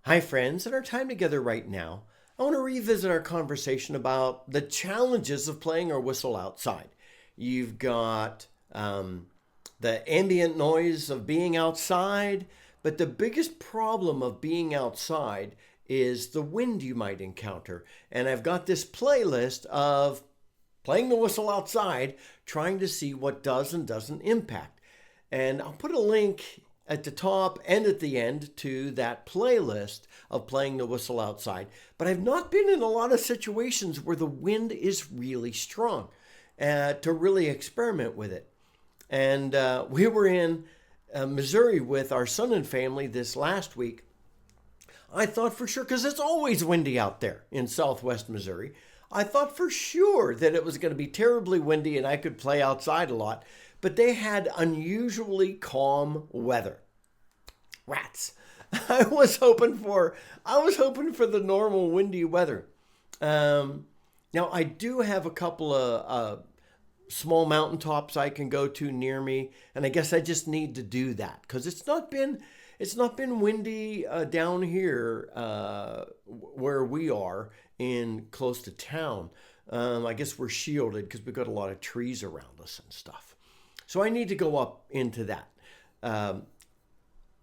Hi, friends. In our time together right now, I want to revisit our conversation about the challenges of playing our whistle outside. You've got the ambient noise of being outside, but the biggest problem of being outside is the wind you might encounter. And I've got this playlist of playing the whistle outside, trying to see what does and doesn't impact. And I'll put a link at the top and at the end to that playlist of playing the whistle outside. But I've not been in a lot of situations where the wind is really strong to really experiment with it. And we were in Missouri with our son and family this last week. I thought for sure, because it's always windy out there in southwest Missouri, I thought for sure that it was going to be terribly windy and I could play outside a lot. But they had unusually calm weather. Rats. I was hoping for the normal windy weather. Now I do have a couple of small mountaintops I can go to near me, and I guess I just need to do that because it's not been windy down here where we are in close to town. I guess we're shielded because we've got a lot of trees around us and stuff. So I need to go up into that.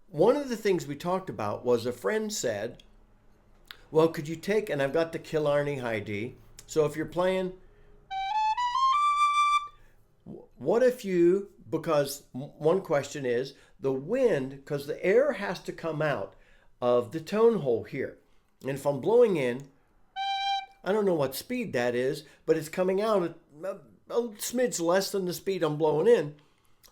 One of the things we talked about was a friend said, well, could you take, and I've got the Killarney High D. So if you're playing, what if you, because one question is the wind, because the air has to come out of the tone hole here. And if I'm blowing in, I don't know what speed that is, but it's coming out at a smidge less than the speed I'm blowing in.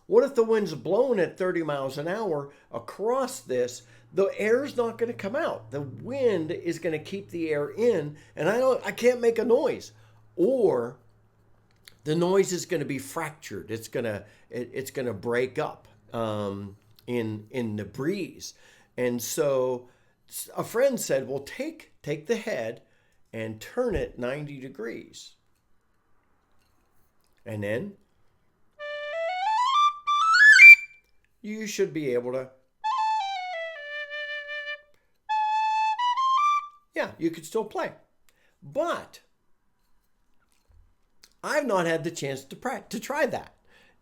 What if the wind's blowing at 30 miles an hour across this? The air's not going to come out. The wind is going to keep the air in, and I can't make a noise. Or the noise is going to be fractured. It's going to break up in the breeze. And so a friend said, well, take the head and turn it 90 degrees. And then you should be able to, yeah, you could still play. But I've not had the chance to try that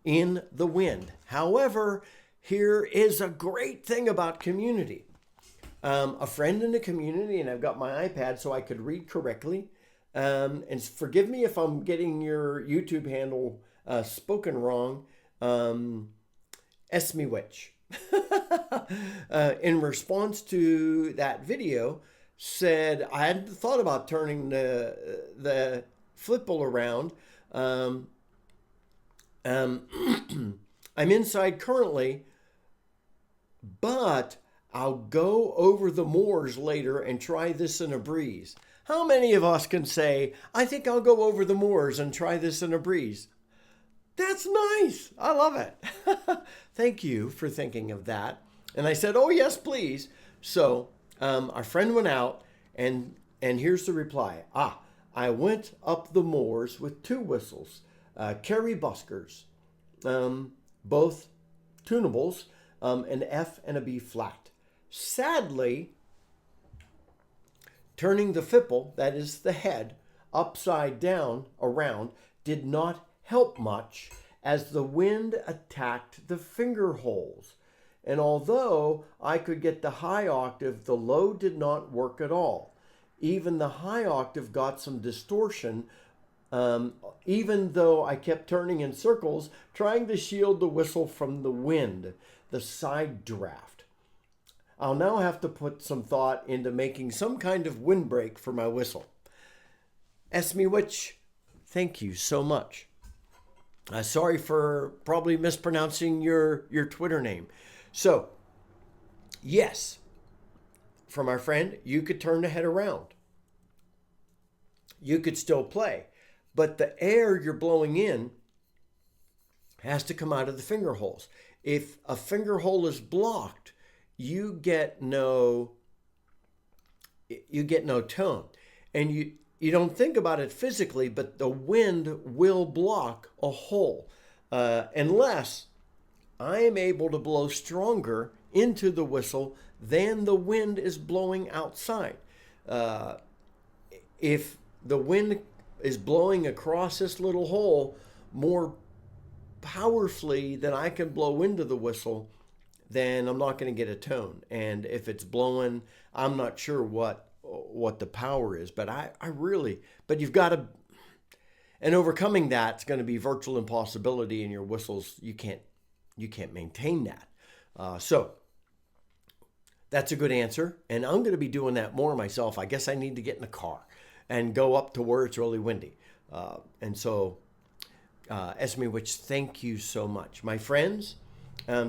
in the wind. However, here is a great thing about community. A friend in the community, and I've got my iPad so I could read correctly. And forgive me if I'm getting your YouTube handle spoken wrong. Esmewich, in response to that video, said I hadn't thought about turning the flipple around. I'm inside currently, but I'll go over the moors later and try this in a breeze. How many of us can say, I think I'll go over the moors and try this in a breeze? That's nice. I love it. Thank you for thinking of that. And I said, oh, yes, please. So our friend went out, and here's the reply. I went up the moors with two whistles, Kerry Buskers, both tunables, an F and a B flat. Sadly, turning the fipple, that is the head, upside down around, did not help much as the wind attacked the finger holes. And although I could get the high octave, the low did not work at all. Even the high octave got some distortion, even though I kept turning in circles, trying to shield the whistle from the wind, the side draft. I'll now have to put some thought into making some kind of windbreak for my whistle. Esmewich, thank you so much. Sorry for probably mispronouncing your Twitter name. So, yes, from our friend, you could turn the head around. You could still play. But the air you're blowing in has to come out of the finger holes. If a finger hole is blocked, you get no tone. And you don't think about it physically, but the wind will block a hole unless I am able to blow stronger into the whistle than the wind is blowing outside. If the wind is blowing across this little hole more powerfully than I can blow into the whistle, then I'm not going to get a tone. And if it's blowing, I'm not sure what the power is, but but you've got to, and overcoming that's going to be virtual impossibility in your whistles. You can't maintain that. So that's a good answer. And I'm going to be doing that more myself. I guess I need to get in the car and go up to where it's really windy. Esme Witch, thank you so much. My friends,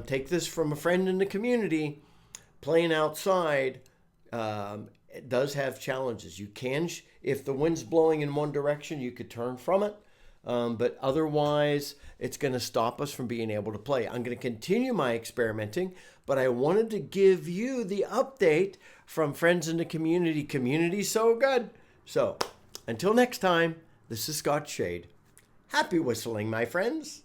take this from a friend in the community. Playing outside it does have challenges. You can, if the wind's blowing in one direction, you could turn from it. But otherwise, it's going to stop us from being able to play. I'm going to continue my experimenting, but I wanted to give you the update from friends in the community. Community's so good. So until next time, this is Scott Shade. Happy whistling, my friends.